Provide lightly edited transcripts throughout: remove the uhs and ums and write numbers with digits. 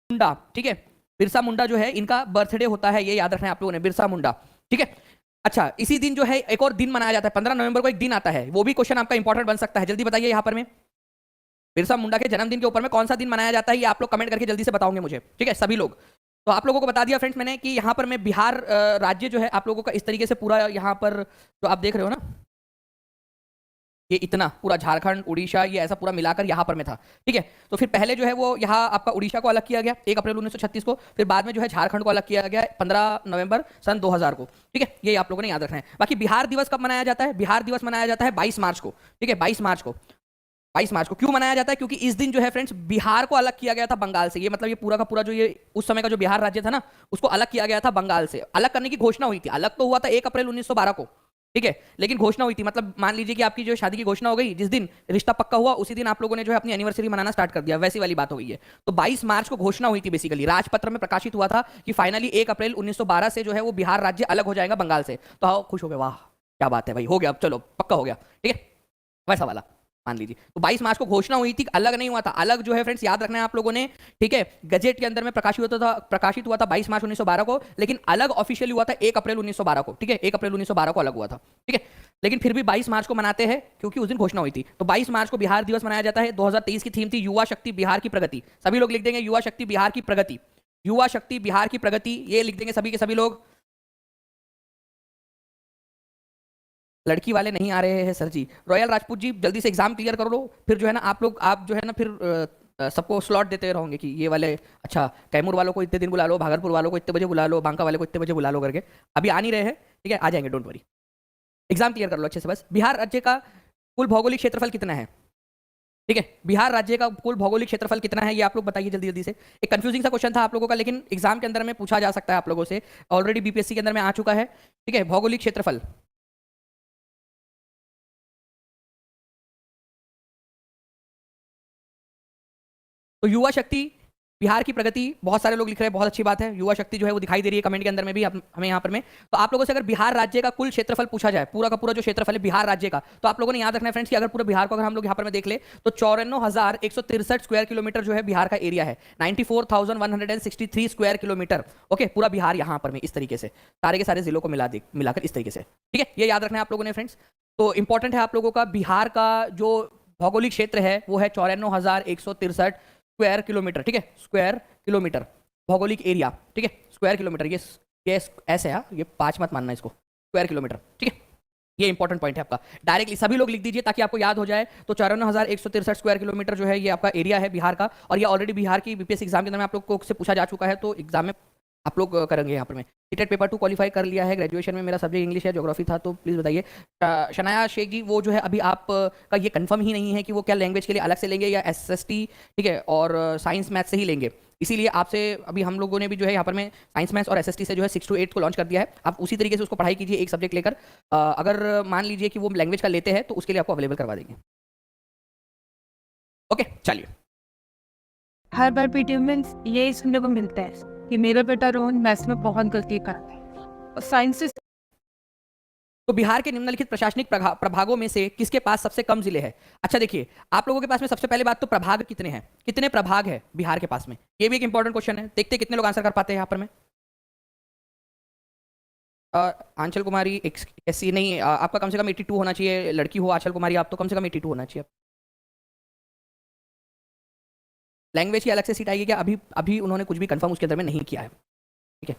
मुंडा, ठीक है, बिरसा मुंडा जो है इनका बर्थडे होता है, ये याद रखना है आप लोगों ने, बिरसा मुंडा, ठीक है। अच्छा, इसी दिन जो है एक और दिन मनाया जाता है, 15 नवंबर को एक दिन आता है, वो भी क्वेश्चन आपका इंपॉर्टेंट बन सकता है, जल्दी बताइए यहाँ पर में बिरसा मुंडा के जन्मदिन के ऊपर में कौन सा दिन मनाया जाता है, ये आप लोग कमेंट करके जल्दी से बताओगे मुझे, ठीक है सभी लोग। तो आप लोगों को बता दिया फ्रेंड्स मैंने कि यहाँ पर मैं बिहार राज्य जो है आप लोगों का इस तरीके से पूरा यहाँ पर जो आप देख रहे हो ना, ये इतना पूरा झारखंड उड़ीसा ये ऐसा पूरा मिलाकर यहाँ पर में था, ठीक है। तो फिर पहले जो है वो यहाँ आपका उड़ीसा को अलग किया गया 1 अप्रैल 1936 को, फिर बाद में जो है झारखंड को अलग किया गया 15 नवंबर सन 2000 को, ठीक है। ये आप लोगों ने याद रखना है। बाकी बिहार दिवस कब मनाया जाता है, बिहार दिवस मनाया जाता है 22 मार्च को, ठीक है, 22 मार्च को। 22 मार्च को क्यों मनाया जाता है, क्योंकि इस दिन जो है फ्रेंड्स बिहार को अलग किया गया था बंगाल से, ये मतलब ये पूरा का पूरा जो ये उस समय का जो बिहार राज्य था ना, उसको अलग किया गया था बंगाल से, अलग करने की घोषणा हुई थी। अलग तो हुआ था 1 अप्रैल 1912 को, ठीक है, लेकिन घोषणा हुई थी, मतलब मान लीजिए कि आपकी जो शादी की घोषणा हो गई, जिस दिन रिश्ता पक्का हुआ उसी दिन आप लोगों ने जो है अपनी एनिवर्सरी मनाना स्टार्ट कर दिया, वैसी वाली बात हो गई है। तो 22 मार्च को घोषणा हुई थी, बेसिकली राजपत्र में प्रकाशित हुआ था कि फाइनली 1 अप्रैल 1912 से जो है वो बिहार राज्य अलग हो जाएगा बंगाल से। तो आओ खुश हो गए, वाह क्या बात है भाई, हो गया, अब चलो पक्का हो गया, ठीक है, वैसा वाला मान लीजिए। तो 22 मार्च को घोषणा हुई थी, अलग नहीं हुआ था। अलग जो है फ्रेंड्स याद रखना है आप लोगों ने, ठीक है, गजेट के अंदर में प्रकाशित हुआ था 22 मार्च 1912 को, लेकिन अलग ऑफिशियली हुआ था 1 अप्रैल 1912 को, ठीक है, 1 अप्रैल 1912 को अलग हुआ था, ठीक है। लेकिन फिर भी 22 मार्च को मनाते हैं क्योंकि उस दिन घोषणा हुई थी। तो 22 मार्च को बिहार दिवस मनाया जाता है। 2023 की थीम थी युवा शक्ति बिहार की प्रगति, सभी लोग लिख देंगे युवा शक्ति बिहार की प्रगति, युवा शक्ति बिहार की प्रगति, ये लिख देंगे सभी के सभी लोग। लड़की वाले नहीं आ रहे हैं सर जी। रॉयल राजपूत जी जल्दी से एग्जाम क्लियर कर लो, फिर जो है ना आप लोग, आप जो है ना फिर सबको स्लॉट देते रहोगे कि ये वाले, अच्छा कैमूर वालों को इतने दिन बुला लो, भागलपुर वालों को इतने बजे बुला लो, बांका वाले को इतने बजे बुला लो करके। अभी आ नहीं रहे हैं, ठीक है, आ जाएंगे, डोंट वरी। एग्जाम क्लियर कर लो अच्छे से बस। बिहार राज्य का कुल भौगोलिक क्षेत्रफल कितना है, ठीक है, बिहार राज्य का कुल भौगोलिक क्षेत्रफल कितना है, ये आप लोग बताइए जल्दी जल्दी से। एक कंफ्यूजिंग सा क्वेश्चन था आप लोगों का, लेकिन एग्जाम के अंदर में पूछा जा सकता है आप लोगों से, ऑलरेडी बीपीएससी के अंदर में आ चुका है, ठीक है। भौगोलिक क्षेत्रफल, तो युवा शक्ति बिहार की प्रगति, बहुत सारे लोग लिख रहे हैं, बहुत अच्छी बात है। युवा शक्ति जो है वो दिखाई दे रही है कमेंट के अंदर में भी हमें यहाँ पर में। तो आप लोगों से अगर बिहार राज्य का कुल क्षेत्रफल पूछा जाए, पूरा का पूरा जो क्षेत्रफल है बिहार राज्य का, तो आप लोगों ने याद रखना है फ्रेंड्स कि अगर पूरे बिहार को अगर हम लोग यहाँ पर में देख ले तो 94,163 स्क्वायर किलोमीटर जो है बिहार का एरिया है, 94,163 स्क्वायर किलोमीटर, ओके, पूरा बिहार यहाँ पर में इस तरीके से सारे के सारे जिलों को मिलाकर इस तरीके से, ठीक है, ये याद रखना है आप लोगों ने फ्रेंड्स। तो इंपॉर्टेंट है आप लोगों का, बिहार का जो भौगोलिक क्षेत्र है वो है 94,163 स्क्वायर किलोमीटर, ठीक है, स्क्वायर किलोमीटर भौगोलिक एरिया, ठीक है, स्क्वायर किलोमीटर, ये ऐसे है, ये 5 मत मानना इसको, स्क्वायर किलोमीटर, ठीक है, ये इंपॉर्टेंट पॉइंट है आपका। डायरेक्टली सभी लोग लिख दीजिए ताकि आपको याद हो जाए। तो 94,163 स्क्वायर किलोमीटर जो है ये आपका एरिया है बिहार का, और ये ऑलरेडी बिहार की बीपीएससी एग्जाम के अंदर में आप लोग को से पूछा जा चुका है, तो एग्जाम में आप लोग करेंगे यहाँ पर। मैं सीटेट पेपर 2 क्वालिफाई कर लिया है, ग्रेजुएशन में मेरा सब्जेक्ट इंग्लिश है, ज्योग्राफी था, तो प्लीज़ बताइए। शनाया शेख जी, वो जो है अभी आप का ये कंफर्म ही नहीं है कि वो क्या लैंग्वेज के लिए अलग से लेंगे या एसएसटी, ठीक है, और साइंस मैथ से ही लेंगे। इसीलिए आपसे अभी हम लोगों ने भी जो है यहाँ पर में साइंस मैथ्स और एसएसटी से जो है 6 to 8 को लॉन्च कर दिया है। आप उसी तरीके से उसको पढ़ाई कीजिए एक सब्जेक्ट लेकर। अगर मान लीजिए कि वो लैंग्वेज का लेते हैं तो उसके लिए आपको अवेलेबल करवा देंगे, ओके चलिए। हर बार पीटीएम में ये सुनने को मिलता है कि मेरा बेटा रोहन मैथ्स में बहुत गलती करता है और साइंस से। तो बिहार के निम्नलिखित प्रशासनिक प्रभागों में से किसके पास सबसे कम जिले हैं। अच्छा देखिए, आप लोगों के पास में सबसे पहले बात तो प्रभाग कितने हैं, कितने प्रभाग है बिहार के पास में, ये भी एक इंपॉर्टेंट क्वेश्चन है। देखते कितने लोग आंसर कर पाते हैं यहाँ पर में। आंचल कुमारी ऐसी नहीं, आपका कम से कम 82 होना चाहिए, लड़की हो आंचल कुमारी आप तो कम से कम 82 होना चाहिए। लैंग्वेज की अलग से सीट आएगी क्या, अभी अभी उन्होंने कुछ भी कंफर्म उसके अंदर में नहीं किया है, ठीक है।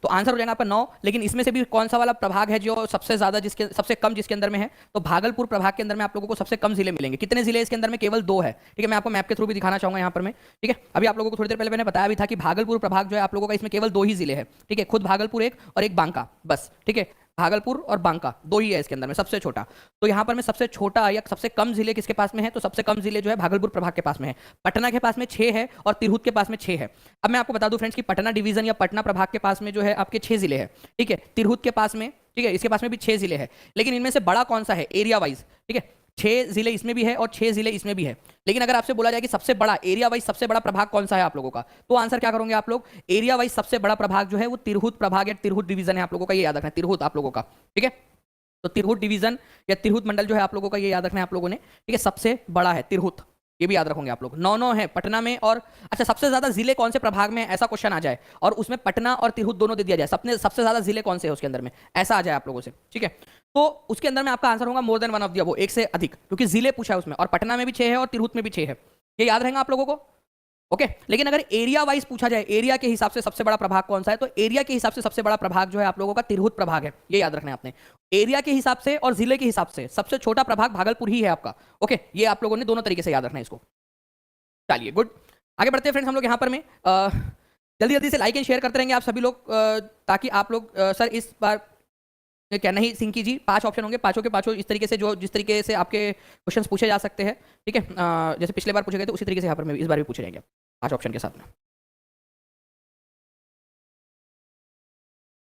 तो आंसर हो जाएगा आपका 9। लेकिन इसमें से भी कौन सा वाला प्रभाग है जो सबसे ज्यादा, जिसके सबसे कम जिसके अंदर में है, तो भागलपुर प्रभाग के अंदर में आप लोगों को सबसे कम जिले मिलेंगे। कितने जिले इसके अंदर में, केवल 2 है, ठीक है। मैं आपको मैप के थ्रू भी दिखाना चाहूंगा यहाँ पर में, ठीक है। अभी आप लोगों को थोड़ी देर पहले मैंने बताया भी था कि भागलपुर प्रभाग जो है आप लोगों का इसमें केवल 2 ही जिले हैं, ठीक है, खुद भागलपुर एक और एक बांका, बस, ठीक है। भागलपुर और बांका 2 ही है इसके अंदर में, सबसे छोटा। तो यहाँ पर में सबसे छोटा या सबसे कम जिले किसके पास में है, तो सबसे कम जिले जो है भागलपुर प्रभाग के पास में है। पटना के पास में 6 है और तिरहुत के पास में 6 है। अब मैं आपको बता दूं फ्रेंड्स कि पटना डिवीजन या पटना प्रभाग के पास में जो है आपके 6 जिले हैं, ठीक है। तिरहुत के पास में, ठीक है, इसके पास में भी 6 जिले हैं। लेकिन इनमें से बड़ा कौन सा है एरिया वाइज, ठीक है, 6 जिले इसमें भी है और 6 जिले इसमें भी है। लेकिन अगर आपसे बोला जाए कि सबसे बड़ा एरिया वाइज सबसे बड़ा प्रभाग कौन सा है आप लोगों का, तो आंसर क्या करोगे आप लोग, एरिया वाइज सबसे बड़ा प्रभाग जो है वो तिरहुत प्रभाग या तिरहुत डिवीजन है आप लोगों का, ये याद रखना है, तिरहुत आप लोगों का, ठीक है। तो तिरहुत डिवीजन या तिरहुत मंडल जो है आप लोगों का, ये याद रखना है आप लोगों ने, ठीक है, सबसे बड़ा है तिरहुत, ये भी याद रखोगे आप लोग। 9 है पटना में। और अच्छा, सबसे ज्यादा जिले कौन से प्रभाग में, ऐसा क्वेश्चन आ जाए और उसमें पटना और तिरहुत दोनों दे दिया जाए, सबसे ज्यादा जिले कौन से है उसके अंदर में, ऐसा आ जाए आप लोगों से, ठीक है, तो उसके अंदर में आपका आंसर होगा more than one of the above, एक से अधिक, क्योंकि जिले पूछा है उसमें, और पटना में भी 6 है और तिरहुत में भी 6 है। ये याद रहेगा आप लोगों को, ओके। लेकिन अगर एरिया वाइज पूछा जाए, एरिया के हिसाब से सबसे बड़ा प्रभाग कौन सा है, तो एरिया के हिसाब से सबसे बड़ा प्रभाग जो है आप लोगों का तिरहुत प्रभाग है, ये याद रखना है आपने। एरिया के हिसाब से और जिले के हिसाब से सबसे छोटा प्रभाग भागलपुर ही है आपका, ओके। ये आप लोगों ने दोनों तरीके से याद रखना है इसको। चलिए गुड, आगे बढ़ते हैं फ्रेंड्स हम लोग यहाँ पर में जल्दी जल्दी से लाइक एंड शेयर करते रहेंगे आप सभी लोग, ताकि आप लोग सर इस बार क्या नहीं सिंकी जी 5 ऑप्शन होंगे, पांचों के पांचों इस तरीके से, जो जिस तरीके से आपके क्वेश्चंस पूछे जा सकते हैं, ठीक है, जैसे पिछले बार पूछे गए थे उसी तरीके से यहाँ पर इस बार भी पूछे जाएंगे 5 ऑप्शन के साथ में।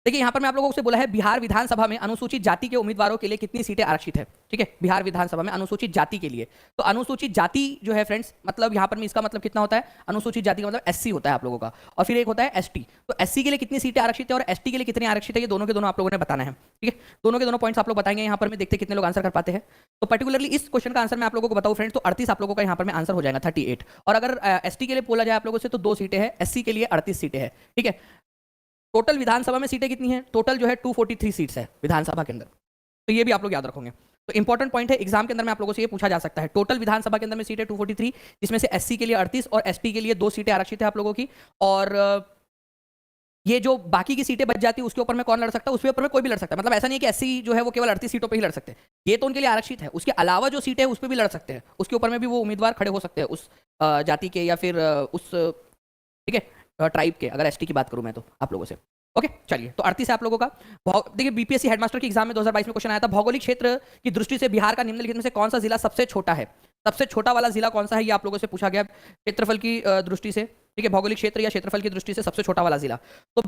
देखिए यहाँ पर मैं आप लोगों से बोला है बिहार विधानसभा में अनुसूचित जाति के उम्मीदवारों के लिए कितनी सीटें आरक्षित है, ठीक है, बिहार विधानसभा में अनुसूचित जाति के लिए। तो अनुसूचित जाति जो है फ्रेंड्स, मतलब यहाँ पर में इसका मतलब कितना होता है, अनुसूचित जाति का मतलब एससी होता है आप लोगों का, और फिर एक होता है एसटी। तो एससी के लिए कितनी सीटें आरक्षित है और एसटी के लिए कितनी आरक्षित है, ये दोनों के दोनों आप लोगों ने बताना है, ठीक है। दोनों के दोनों पॉइंट्स आप लोग बताएंगे यहाँ पर में, देखते कितने लोग आंसर कर पाते हैं। तो पर्टिकुलरली इस क्वेश्चन का आंसर मैं आप लोगों को बताऊँ फ्रेंड्स, तो 38 आप लोगों का यहाँ पर में आंसर हो जाएगा, 38। और अगर एसटी के लिए बोला जाए आप लोगों से तो 2 सीटें हैं, एससी के लिए 38 सीटें हैं, ठीक है। टोटल विधानसभा में सीटें कितनी हैं, टोटल जो है 243 सीट्स है विधानसभा के अंदर, तो ये भी आप लोग याद रखोगे। तो इंपॉर्टेंट पॉइंट है, एग्जाम के अंदर में आप लोगों से ये पूछा जा सकता है, टोटल विधानसभा के अंदर में सीटें 243, जिसमें से एससी के लिए 38 और एसटी के लिए 2 सीटें आरक्षित है आप लोगों की। और ये जो बाकी की सीटें बच जाती है उसके ऊपर में कौन लड़ सकता है, उसके ऊपर में कोई भी लड़ सकता है, मतलब ऐसा नहीं है कि एससी जो है वो केवल 38 सीटों पर ही लड़ सकते हैं, ये तो उनके लिए आरक्षित है, उसके अलावा जो सीटें है उस पर भी लड़ सकते हैं, उसके ऊपर में भी वो उम्मीदवार खड़े हो सकते हैं उस जाति के या फिर उस, ठीक है, ट्राइब के, अगर एसटी की बात करूं मैं तो आप लोगों से, ओके। चलिए, तो 38 है आप लोगों का। देखिए बीपीएससी हेडमास्टर की एग्जाम में 2022 में क्वेश्चन आया था, भौगोलिक क्षेत्र की दृष्टि से बिहार का निम्नलिखित में से कौन सा जिला सबसे छोटा है, सबसे छोटा वाला जिला कौन सा है, ये आप लोगों से पूछा गया क्षेत्रफल की दृष्टि से, ठीक है, भौगोलिक क्षेत्र या क्षेत्रफल की दृष्टि से सबसे छोटा वाला जिला। तो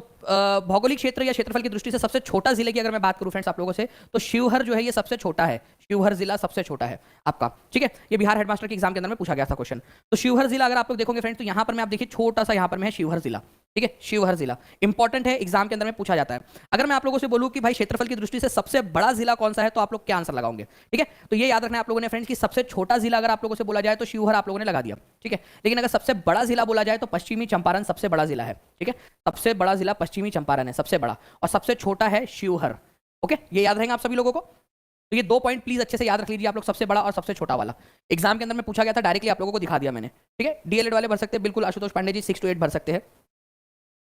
भौगोलिक क्षेत्र या क्षेत्रफल की दृष्टि से सबसे छोटा जिले की अगर मैं बात करूं फ्रेंड्स आप लोगों से, तो शिवहर जो है ये सबसे छोटा है, शिवहर जिला सबसे छोटा है आपका, ठीक है। ये बिहार हेडमास्टर के एग्जाम के अंदर में पूछा गया था क्वेश्चन। तो शिवहर जिला अगर आप लोग देखोगे फ्रेंड्स, तो यहाँ पर मैं आप देखिए छोटा सा यहाँ पर में है शिवहर जिला, ठीक है, शिवहर जिला इंपॉर्टेंट है, एग्जाम के अंदर में पूछा जाता है। अगर मैं आप लोगों से बोलूं कि भाई क्षेत्रफल की दृष्टि से सबसे बड़ा जिला कौन सा है, तो आप लोग क्या आंसर लगाओगे, ठीक है। तो ये याद रखना है आप लोगों ने फ्रेंड्स कि सबसे छोटा जिला अगर आप लोगों से बोला जाए तो शिवहर आप लोगों ने लगा दिया, ठीक है। लेकिन अगर सबसे बड़ा जिला बोला जाए तो पश्चिमी चंपारण सबसे बड़ा जिला है, ठीक है, सबसे बड़ा जिला पश्चिमी चंपारण है सबसे बड़ा, और सबसे छोटा है शिवहर, ओके। ये याद रहेगा आप सभी लोगों को। तो ये 2 पॉइंट प्लीज अच्छे से याद रख लीजिए आप लोग, सबसे बड़ा और सबसे छोटा वाला। एग्जाम के अंदर में पूछा गया था, डायरेक्टली आप लोगों को दिखा दिया मैंने, ठीक है। डीएलएड वाले भर सकते हैं बिल्कुल, आशुतोष पांडे जी 6 to 8 भर सकते हैं,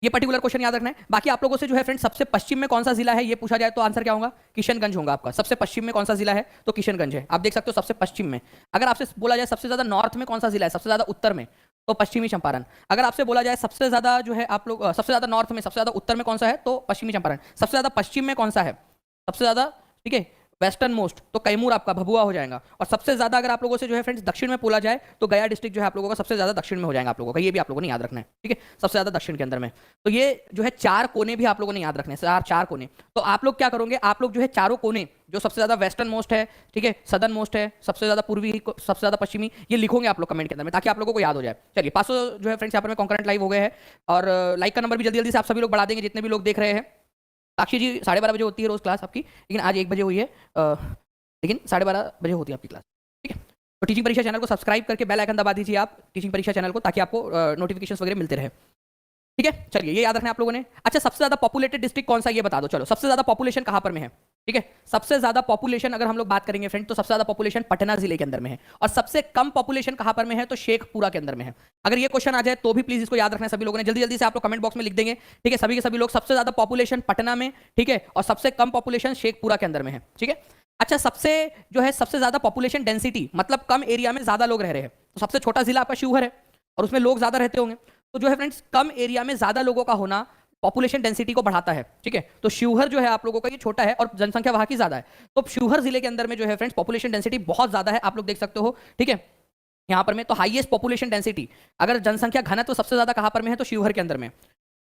ये पर्टिकुलर क्वेश्चन याद रखना है। बाकी आप लोगों से जो है फ्रेंड्स सबसे पश्चिम में कौन सा जिला है ये पूछा जाए तो आंसर क्या होगा, किशनगंज होगा आपका। सबसे पश्चिम में कौन सा जिला है, तो किशनगंज है, आप देख सकते हो सबसे पश्चिम में। अगर आपसे बोला जाए सबसे ज्यादा नॉर्थ में कौन सा जिला है, सबसे ज्यादा उत्तर में, तो पश्चिमी चंपारण। अगर आपसे बोला जाए सबसे ज्यादा जो है आप लोग सबसे ज्यादा नॉर्थ में, सबसे ज्यादा उत्तर में कौन सा है, तो पश्चिमी चंपारण। सबसे ज्यादा पश्चिम में कौन सा है, सबसे ज्यादा, ठीक है, वेस्टर्न मोस्ट, तो कैमूर आपका भभुआ हो जाएगा। और सबसे ज्यादा अगर आप लोगों से जो है फ्रेंड्स दक्षिण में बोला जाए तो गया डिस्ट्रिक्ट जो है आप लोगों का सबसे ज्यादा दक्षिण में हो जाएगा आप लोगों का, ये भी आप लोगों ने याद रखना है, ठीक है, सबसे ज्यादा दक्षिण के अंदर में। तो ये जो है 4 कोने भी आप लोगों ने याद रखने हैं, 4 कोने। तो आप लोग क्या करोगे, आप लोग जो है चारों कोने, जो सबसे ज्यादा वेस्टर्न मोस्ट है, ठीक है, सदर्न मोस्ट है, सबसे ज्यादा पूर्वी, सबसे ज्यादा पश्चिमी, ये लिखोगे आप लोग कमेंट के अंदर में, ताकि आप लोगों को याद हो जाए। चलिए 500 जो है फ्रेंड्स यहाँ पर में कॉन्करेंट लाइव हो गए हैं, और लाइक का नंबर भी जल्दी जल्दी से आप सभी लोग बढ़ा देंगे जितने भी लोग देख रहे हैं। साक्षी जी 12:30 बजे होती है रोज क्लास आपकी, लेकिन आज 1 बजे हुई है, लेकिन 12:30 बजे होती है आपकी क्लास, ठीक है। तो टीचिंग परीक्षा चैनल को सब्सक्राइब करके बेल आइकन दबा दीजिए आप टीचिंग परीक्षा चैनल को, ताकि आपको नोटिफिकेशंस वगैरह मिलते रहे, ठीक है। चलिए ये याद रखना है आप लोगों ने। अच्छा, सबसे ज्यादा पॉपुलेटेड डिस्ट्रिक्ट कौन सा ये बता दो, चलो सबसे ज्यादा पॉपुलेशन कहां पर में है, ठीक है। सबसे ज्यादा पॉपुलेशन अगर हम लोग बात करेंगे फ्रेंड, तो सबसे ज्यादा पॉपुलेशन पटना जिले के अंदर में है, और सबसे कम पॉपुलेशन कहां पर में है, तो शेखपुरा के अंदर में है। अगर ये क्वेश्चन आ जाए तो भी प्लीज इसको याद रखना है सभी लोगों ने, जल्दी जल्दी से आप लोग कमेंट बॉक्स में लिख देंगे, ठीक है, सभी के सभी लोग। सबसे ज्यादा पॉपुलेशन पटना में, ठीक है, और सबसे कम पॉपुलेशन शेखपुरा के अंदर में है, ठीक है। अच्छा, सबसे जो है सबसे ज्यादा पॉपुलेशन डेंसिटी, मतलब कम एरिया में ज्यादा लोग रह रहे हैं, तो सबसे छोटा जिला आपका शिवहर है, और उसमें लोग ज्यादा रहते होंगे। तो जो है फ्रेंड्स कम एरिया में ज्यादा लोगों का होना पॉपुलेशन डेंसिटी को बढ़ाता है, ठीक है। तो शिवहर जो है आप लोगों का ये छोटा है और जनसंख्या वहां की ज्यादा है, तो शिवहर जिले के अंदर में जो है फ्रेंड्स पॉपुलेशन डेंसिटी बहुत ज्यादा है, आप लोग देख सकते हो, ठीक है। यहाँ पर में तो हाईएस्ट पॉपुलेशन डेंसिटी, अगर जनसंख्या घनत्व सबसे ज्यादा कहां पर में है, तो शिवहर के अंदर में,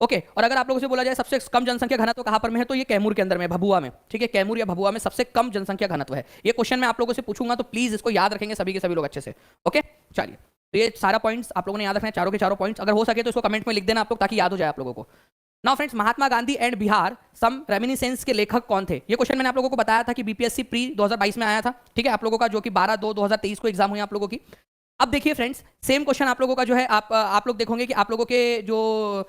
ओके। और अगर आप लोगों से बोला जाए सबसे कम जनसंख्या घनत्व कहां पर में है, तो ये कैमूर के अंदर में, भभुआ में, ठीक है, कैमूर या भभुआ में सबसे कम जनसंख्या घनत्व है। ये क्वेश्चन मैं आप लोगों से पूछूंगा, तो प्लीज इसको याद रखेंगे सभी के सभी लोग अच्छे से, ओके। चलिए, तो ये सारा पॉइंट्स आप लोगों ने याद रखना है, चारों के चारों पॉइंट्स। अगर हो सके तो इसको कमेंट में लिख देना आप लोग, ताकि याद हो जाए आप लोगों को। Now friends, Mahatma Gandhi and Bihar some reminiscence के लेखक कौन थे, ये क्वेश्चन मैंने आप लोगों को बताया था कि बीपीएससी प्री 2022 में आया था, ठीक है, आप लोगों का, जो कि 12/2/2023 को एग्जाम हुई आप लोगों की। अब देखिए फ्रेंड्स, सेम क्वेश्चन आप लोगों का जो है, आप लोग देखोगे कि आप लोगों के जो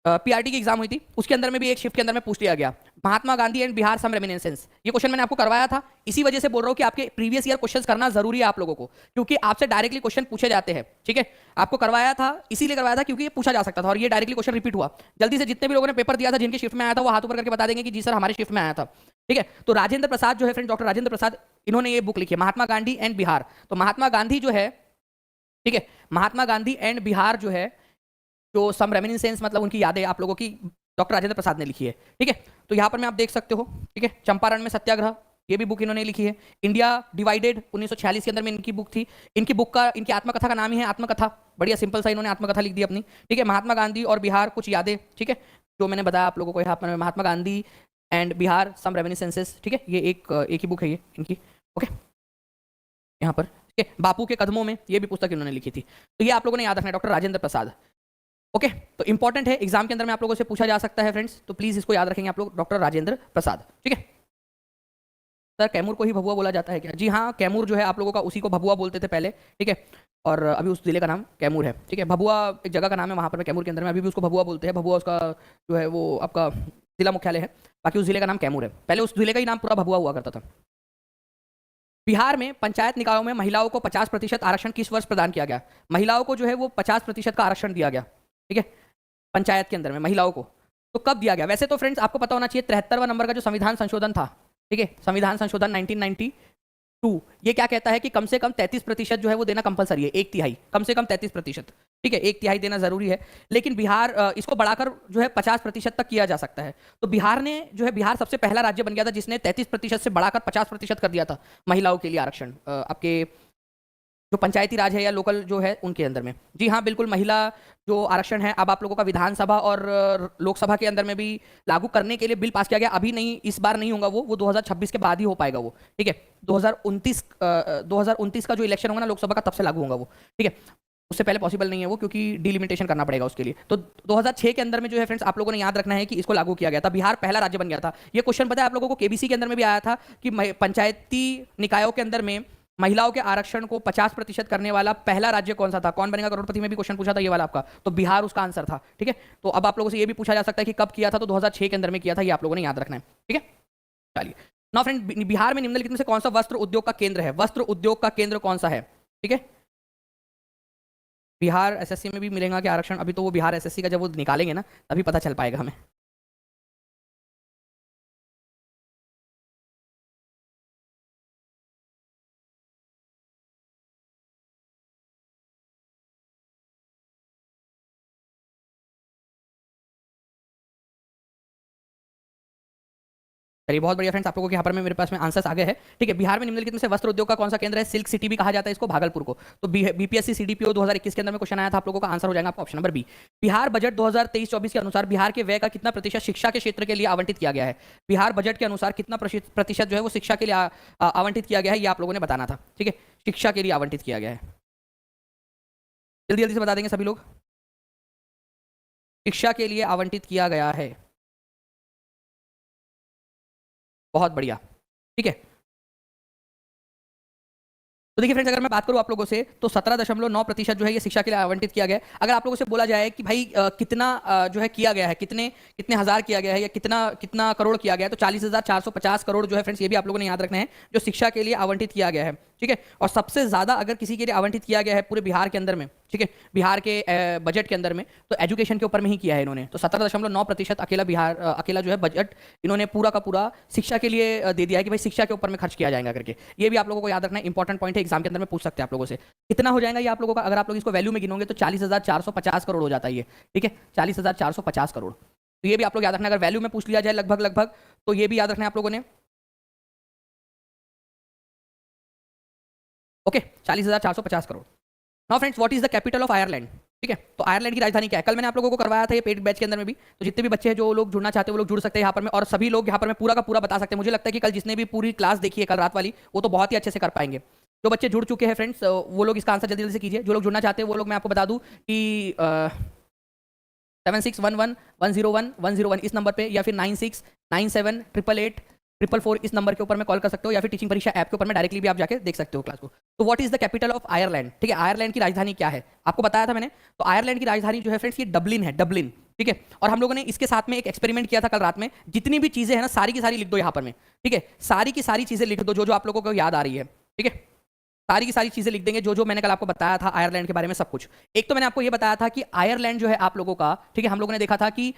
पीआरटी की एग्जाम हुई थी उसके अंदर में भी एक शिफ्ट के अंदर में पूछ लिया गया, Mahatma Gandhi and Bihar some reminiscence. ये क्वेश्चन मैंने आपको करवाया था, इसी वजह से बोल रहा हूँ कि आपके प्रीवियस ईयर क्वेश्चंस करना जरूरी है आप लोगों को, क्योंकि आपसे डायरेक्टली क्वेश्चन पूछे जाते हैं। ठीक है, आपको करवाया था, इसीलिए करवाया था क्योंकि ये पूछा जा सकता था और ये डायरेक्टली क्वेश्चन रिपीट हुआ। जल्दी से जितने भी लोगों ने पेपर दिया था, जिनके शिफ्ट में आया था, वो हाथ ऊपर करके बता देंगे कि जी सर हमारे शिफ्ट में आया था। ठीक है, तो राजेंद्र प्रसाद जो है फ्रेंड, डॉक्टर राजेंद्र प्रसाद, इन्होंने ये बुक लिखी है महात्मा गांधी एंड बिहार। तो महात्मा गांधी जो है, ठीक है, महात्मा गांधी एंड बिहार जो है, जो सम रेमिनिसेंस मतलब उनकी यादें आप लोगों की, डॉक्टर राजेंद्र प्रसाद ने लिखी है। ठीक है, तो यहाँ पर मैं आप देख सकते हो। ठीक है, चंपारण में सत्याग्रह, ये भी बुक इन्होंने लिखी है। इंडिया डिवाइडेड 1946 के अंदर में इनकी बुक थी। इनकी बुक का, इनकी आत्मकथा का नाम ही है आत्मकथा। बढ़िया सिंपल सा इन्होंने आत्मकथा लिख दी अपनी। ठीक है, महात्मा गांधी और बिहार कुछ यादें। ठीक है, जो मैंने बताया आप लोगों को यहाँ पर, महात्मा Gandhi and Bihar some reminiscences. ठीक है, ये एक ही बुक है ये इनकी। ओके, यहाँ पर बापू के कदमों में, ये भी पुस्तक इन्होंने लिखी थी। तो ये आप लोगों ने याद रखना है, डॉक्टर राजेंद्र प्रसाद। ओके, तो इंपॉर्टेंट है, एग्जाम के अंदर में आप लोगों से पूछा जा सकता है फ्रेंड्स, तो प्लीज इसको याद रखेंगे आप लोग, डॉक्टर राजेंद्र प्रसाद। ठीक है सर, कैमूर को ही भभुआ बोला जाता है क्या? जी हाँ, कैमूर जो है आप लोगों का, उसी को भभुआ बोलते थे पहले। ठीक है, और अभी उस जिले का नाम कैमूर है। ठीक है, भभुआ एक जगह का नाम है वहाँ पर कैमूर के अंदर में, अभी भी उसको भभुआ बोलते हैं। भभुआ उसका जो है वो आपका जिला मुख्यालय है, बाकी उस जिले का नाम कैमूर है। पहले उस जिले का ही नाम पूरा भभुआ हुआ करता था। बिहार में पंचायत निकायों में महिलाओं को 50% आरक्षण किस वर्ष प्रदान किया गया? महिलाओं को जो है वो 50% का आरक्षण दिया गया। ठीक है, पंचायत के अंदर में महिलाओं को, तो कब दिया गया? वैसे तो फ्रेंड्स आपको पता होना चाहिए 73वां नंबर का जो संविधान संशोधन था, ठीक है, संविधान संशोधन 1992, ये क्या कहता है कि कम से कम 33% जो है वो देना कंपलसरी है, एक तिहाई, कम से कम 33%। ठीक है, एक तिहाई देना जरूरी है। लेकिन बिहार इसको बढ़ाकर जो है 50% तक किया जा सकता है। तो बिहार ने जो है, बिहार सबसे पहला राज्य बन गया था जिसने 33% से बढ़ाकर 50% कर दिया था महिलाओं के लिए आरक्षण, आपके जो पंचायती राज है या लोकल जो है उनके अंदर में। जी हाँ, बिल्कुल, महिला जो आरक्षण है अब आप लोगों का विधानसभा और लोकसभा के अंदर में भी लागू करने के लिए बिल पास किया गया। अभी नहीं, इस बार नहीं होगा वो 2026 के बाद ही हो पाएगा वो। ठीक है, 2029 का जो इलेक्शन होगा ना लोकसभा का, तब से लागू होगा वो। ठीक है, उससे पहले पॉसिबल नहीं है वो, क्योंकि डिलिमिटेशन करना पड़ेगा उसके लिए। तो 2006 के अंदर में जो है फ्रेंड्स, आप लोगों ने याद रखना है कि इसको लागू किया गया था। बिहार पहला राज्य बन गया था। ये क्वेश्चन पता है आप लोगों को, केबीसी के अंदर में भी आया था कि पंचायती निकायों के अंदर में महिलाओं के आरक्षण को 50% करने वाला पहला राज्य कौन सा था, कौन बनेगा करोड़पति में भी क्वेश्चन पूछा था ये वाला आपका, तो बिहार उसका आंसर था। ठीक है, तो अब आप लोगों से ये भी पूछा जा सकता है कि कब किया था, तो 2006 के अंदर में किया था, ये आप लोगों ने याद रखना है। ठीक है, चलिए नाउ फ्रेंड, बिहार में निम्नलिखित में से कौन सा वस्त्र उद्योग का केंद्र है? वस्त्र उद्योग का केंद्र कौन सा है? ठीक है, बिहार एसएससी में भी मिलेगा कि आरक्षण? अभी तो वो बिहार एसएससी का जब वो निकालेंगे ना, तभी पता चल पाएगा हमें। चलिए बहुत बढ़िया फ्रेंड्स, आप लोगों के यहाँ पर में मेरे पास में आंसर्स आ गए हैं। ठीक है, बिहार में निम्नलिखित में से वस्त्र उद्योग का कौन सा केंद्र है? सिल्क सिटी भी कहा जाता है इसको, भागलपुर को। तो बीपीएससी सीडीपीओ 2021 के अंदर में क्वेश्चन आया था, आप लोगों का आंसर हो जाएगा आपका option number B. Bihar budget 2023-24 के अनुसार बिहार के व्यय का कितना प्रतिशत शिक्षा के क्षेत्र के लिए आवंटित किया गया है? बिहार बजट के अनुसार कितना प्रतिशत जो है वो शिक्षा के लिए आवंटित किया गया है, ये आप लोगों ने बताना था। ठीक है, शिक्षा के लिए आवंटित किया गया है, जल्दी जल्दी से बता देंगे सभी लोग। शिक्षा के लिए आवंटित किया गया है, बहुत बढ़िया। ठीक है, तो देखिए फ्रेंड्स, अगर मैं बात करूं आप लोगों से, तो 17.9% जो है ये शिक्षा के लिए आवंटित किया गया है। अगर आप लोगों से बोला जाए कि भाई कितना जो है किया गया है, कितने कितने हजार किया गया है या कितना कितना करोड़ किया गया है, तो 40,450 करोड़ जो है फ्रेंड्स, ये भी आप लोगों ने याद रखना है, जो शिक्षा के लिए आवंटित किया गया है। ठीक है, और सबसे ज्यादा अगर किसी के लिए आवंटित किया गया है पूरे बिहार के अंदर में, ठीक है, बिहार के बजट के अंदर में, तो एजुकेशन के ऊपर में ही किया है इन्होंने। तो 17.9% अकेला बिहार, अकेला जो है बजट इन्होंने पूरा का पूरा शिक्षा के लिए दे दिया है कि भाई शिक्षा के ऊपर में खर्च किया जाएगा करके। ये भी आप लोगों को याद रखना है, इंपॉर्टेंट पॉइंट है, एग्जाम के अंदर में पूछ सकते हैं आप लोगों से। कितना हो जाएगा ये आप लोगों का? अगर आप लोग इसको वैल्यू में गिनोगे तो 40,450 करोड़ हो जाता है ये। ठीक है, 40,450 करोड़। तो ये भी आप लोग याद रखना, अगर वैल्यू में पूछ लिया जाए लगभग लगभग, तो ये भी याद रखना है आप लोगों ने। Okay, 40,450 crore. Now friends, what is the capital of Ireland? ठीक है, तो आयरलैंड की राजधानी क्या है? कल मैंने आप लोगों को करवाया था ये पेड बैच के अंदर में भी, तो जितने भी बच्चे हैं जो लोग जुड़ना चाहते हैं वो लोग जुड़ सकते हैं यहाँ पर में, और सभी लोग यहाँ पर में पूरा का पूरा बता सकते हैं। मुझे लगता है कि कल जिसने भी पूरी क्लास देखी है कल रात वाली, वो तो बहुत ही अच्छे से कर पाएंगे। जो बच्चे जुड़ चुके हैं फ्रेंड्स, वो लोग इसका आंसर जल्दी जल्दी से कीजिए। जो लोग जुड़ना चाहते हैं वो लोग, मैं आपको बता दूं कि 7611101101 इस नंबर पे, या फिर 96978888 444 इस नंबर के ऊपर में कॉल कर सकते हो, या फिर टीचिंग परीक्षा ऐप के ऊपर में डायरेक्टली भी आप जाके देख सकते हो क्लास को। तो what is the capital of Ireland, ठीक है, आयरलैंड की राजधानी क्या है, आपको बताया था मैंने। तो आयरलैंड की राजधानी जो है फ्रेंड्स ये डबलिन है, डबलिन, ठीक है। और हम लोगों ने इसके साथ में एक एक्सपेरिमेंट किया था कल रात में, जितनी भी चीजें हैं ना सारी की सारी लिख दो यहाँ पर में, ठीक है, सारी की सारी चीजें लिख दो जो जो आप लोगों को याद आ रही है, ठीक है, सारी की सारी चीजें लिख देंगे जो जो मैंने कल आपको बताया था आयरलैंड के बारे में सब कुछ। एक तो मैंने आपको ये बताया था कि आयरलैंड जो है आप लोगों का, ठीक है, हम लोगों ने देखा था कि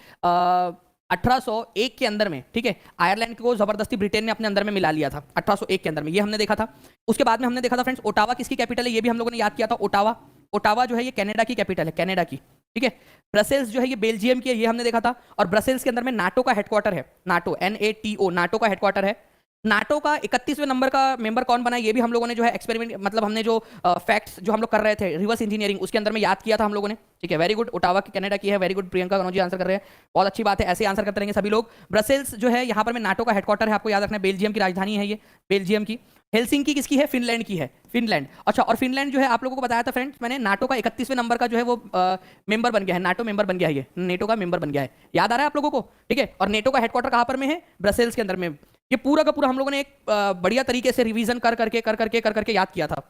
1801 के अंदर में, ठीक है, आयरलैंड को जबरदस्ती ब्रिटेन ने अपने अंदर में मिला लिया था 1801 के अंदर में, ये हमने देखा था। उसके बाद में हमने देखा था फ्रेंड्स ओटावा किसकी कैपिटल है, ये भी हम लोगों ने याद किया था। ओटावा, ओटावा जो है ये कनाडा की कैपिटल है, कनाडा की, ठीक है। ब्रसेल्स जो है ये बेल्जियम की है, ये हमने देखा था। और ब्रसेल्स के अंदर में नाटो का हेडक्वार्टर है, नाटो, NATO, नाटो का हेडक्वार्टर है। नाटो का 31वें नंबर का मेंबर कौन बना है, ये भी हम लोगों ने जो है एक्सपेरिमेंट, मतलब हमने जो फैक्ट्स जो हम लोग कर रहे थे रिवर्स इंजीनियरिंग उसके अंदर में याद किया था हम लोगों ने, ठीक है। वेरी गुड, ओटावा की कनाडा की है, very good, Priyanka Kanauji answer कर रहे हैं, बहुत अच्छी बात है, ऐसे आंसर करते रहेंगे सभी लोग। ब्रसेल्स जो है यहाँ पर में नाटो का हेडक्वार्टर है, आपको याद रखना है, बेल्जियम की राजधानी है ये, बेल्जियम की। हेलसिंकी किसकी है, फिनलैंड की है, फिनलैंड। अच्छा, और फिनलैंड जो है आप लोगों को बताया था फ्रेंड्स मैंने, नाटो का 31वें नंबर का जो है वो मेंबर बन गया है, नाटो मेंबर बन गया है, ये नेटो का मेंबर बन गया है, याद आ रहा है आप लोगों को, ठीक है। और नेटो का हेडक्वार्टर कहाँ पर में है, ब्रसेल्स के अंदर में। ये पूरा का पूरा हम लोगों ने एक बढ़िया तरीके से रिवीजन कर करके याद किया था,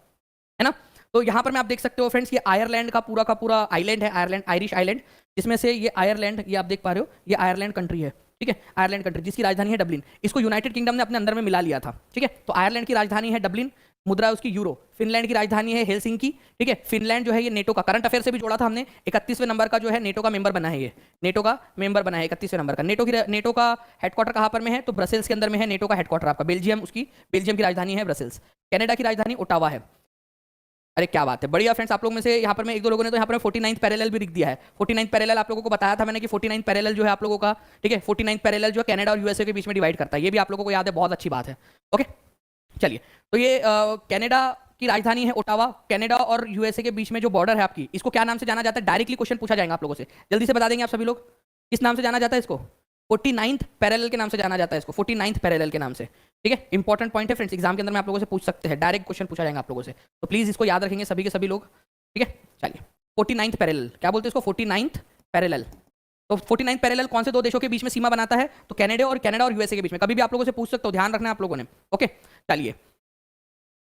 है ना। तो यहाँ पर मैं आप देख सकते हो फ्रेंड्स, ये आयरलैंड का पूरा आइलैंड है, आयरलैंड, आयरिश आइलैंड, जिसमें से ये आयरलैंड, ये आप देख पा रहे हो, ये आयरलैंड कंट्री है, ठीक है, आयरलैंड कंट्री जिसकी राजधानी है डबलिन। इसको यूनाइटेड किंगडम ने अपने अंदर में मिला लिया था, ठीक है। तो आयरलैंड की राजधानी है डबलिन, मुद्रा है उसकी यूरो। फिनलैंड की राजधानी है हेलसिंकी, ठीक है। फिनलैंड जो है ये नेटो का, करंट अफेयर से भी जोड़ा था हमने, 31वें नंबर का जो है नेटो का मेंबर बना है, ये नेटो का मेंबर बना है 31वें नंबर का। नेटो का हेडक्वार्टर कहाँ पर में है, तो ब्रसेल्स के अंदर में है नेटो का हेडक्वार्टर आपका, बेल्जियम, उसकी बेल्जियम की राजधानी है ब्रसेल्स। कनाडा की राजधानी ओटावा है। अरे क्या बात है, बढ़िया फ्रेंड्स, आप लोग में से यहाँ पर में एक दो लोगों ने तो यहाँ पर 49th पैरेलल भी लिख दिया है। 49th पैरेलल आप लोगों को बताया था मैंने कि 49th पैरेलल जो है आप लोगों का, ठीक है, 49th पैरेलल जो कनाडा और यूएसए के बीच में डिवाइड करता है, ये भी आप लोगों को याद है, बहुत अच्छी बात है। ओके, चलिए, तो ये कनाडा की राजधानी है ओटावा। कनाडा और यूएसए के बीच में जो बॉर्डर है आपकी, इसको क्या नाम से जाना जाता है, डायरेक्टली क्वेश्चन पूछा जाएगा आप लोगों से, जल्दी से बता देंगे आप सभी लोग, किस नाम से जाना जाता है इसको, 49th पैरेलल के नाम से जाना जाता है इसको, 49th पैरेलल के नाम से, ठीक है। इंपॉर्टेंट पॉइंट है फ्रेंड्स, एग्जाम के अंदर में आप लोगों से पूछ सकते हैं, डायरेक्ट क्वेश्चन पूछा जाएगा आप लोगों से, तो प्लीज इसको याद रखेंगे सभी के सभी लोग, ठीक है। चलिए, 49th पैरेलल, क्या बोलते हैं इसको, 49th पैरेलल। तो 49th पैरेलल कौन से दो देशों के बीच में सीमा बनाता है, तो कनाडा और यूएसए के बीच में, कभी भी आप लोगों से पूछ सकते हो, ध्यान रखना है आप लोगों ने। ओके, चलिए,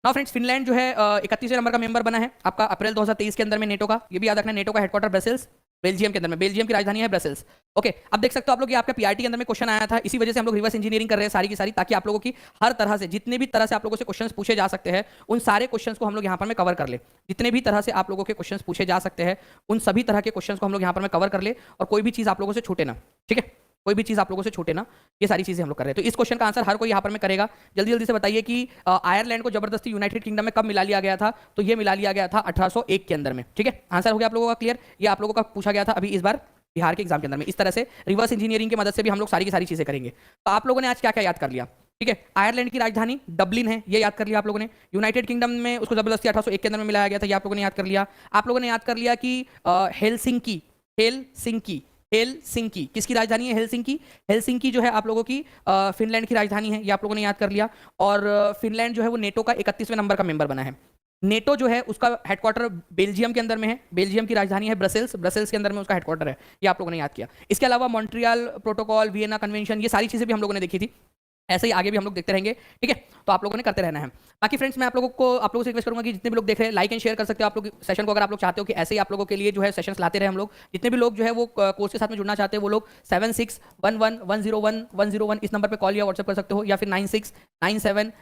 नाउ फ्रेंड्स, फिनलैंड जो है 31वें नंबर का मेंबर बना है आपका अप्रैल 2023 के अंदर में नेटो का, ये भी याद रखना है, नेटो का हेडक्वार्टर ब्रसेल्स, बेल्जियम के अंदर में, बेल्जियम की राजधानी है ब्रसेल्स। ओके, अब देख सकते हो आप लोग, ये आपके पीआरटी के अंदर में क्वेश्चन आया था, इसी वजह से हम लोग रिवर्स इंजीनियरिंग कर रहे हैं सारी की सारी, ताकि आप लोगों की हर तरह से, जितने भी तरह से आप लोगों से क्वेश्चंस पूछे जा सकते हैं, उन सारे क्वेश्चंस को हम लोग यहाँ पर में कवर कर ले। जितने भी तरह से आप लोगों के क्वेश्चंस पूछे जा सकते हैं, उन सभी तरह के क्वेश्चंस को हम लोग यहाँ पर में कवर कर ले, और कोई भी चीज़ आप लोगों से छूटे ना, ठीक है, कोई भी चीज़ आप लोगों से छूटे ना, ये सारी चीज़ें हम लोग कर रहे हैं। तो इस क्वेश्चन का आंसर हर कोई यहाँ पर में करेगा। जल्दी जल्दी से बताइए कि आयरलैंड को जबरदस्ती यूनाइटेड किंगडम में कब मिला लिया गया था, तो ये मिला लिया गया था 1801 के अंदर में, ठीक है। आंसर हो गया आप लोगों का क्लियर, ये आप लोगों का पूछा गया था अभी इस बार बिहार के एग्जाम के अंदर में। इस तरह से रिवर्स इंजीनियरिंग की मदद से भी हम लोग सारी की सारी चीज़ें करेंगे। तो आप लोगों ने आज क्या क्या याद कर लिया, ठीक है। आयरलैंड की राजधानी डबलिन है, ये याद कर लिया आप लोगों ने। यूनाइटेड किंगडम में उसको जबरदस्ती 1801 के अंदर में मिलाया गया था, ये आप लोगों ने याद कर लिया। आप लोगों ने याद कर लिया कि हेलसिंकी, हेलसिंकी, हेलसिंकी किसकी राजधानी है, हेलसिंकी। हेलसिंकी जो है आप लोगों की फिनलैंड की राजधानी है, ये आप लोगों ने याद कर लिया। और फिनलैंड जो है वो नेटो का 31वें नंबर का मेंबर बना है। नेटो जो है उसका हेडक्वार्टर बेल्जियम के अंदर में है, बेल्जियम की राजधानी है ब्रसेल्स, ब्रसेल्स के अंदर में उसका हेडक्वार्टर है, ये आप लोगों ने याद किया। इसके अलावा मॉन्ट्रियल प्रोटोकॉल, वियना कन्वेंशन, ये सारी चीज़ें भी हम लोगों ने देखी थी, ऐसे ही आगे भी हम लोग देखते रहेंगे, ठीक है। तो आप लोगों ने करते रहना है। बाकी फ्रेंड्स, मैं आप लोगों से रिक्वेस्ट करूंगा कि जितने भी लोग देख रहे हैं, लाइक एंड शेयर कर सकते हो आप लोग सेशन को, अगर आप लोग चाहते हो कि ऐसे ही आप लोगों के लिए जो है सेशंस लाते रहे हम लोग। जितने भी लोग जो है वो कोर्स के साथ में जुड़ना चाहते हैं, वो लोग 7611101101 इस नंबर पर कॉल या व्हाट्सएप कर सकते हो, या फिर 9697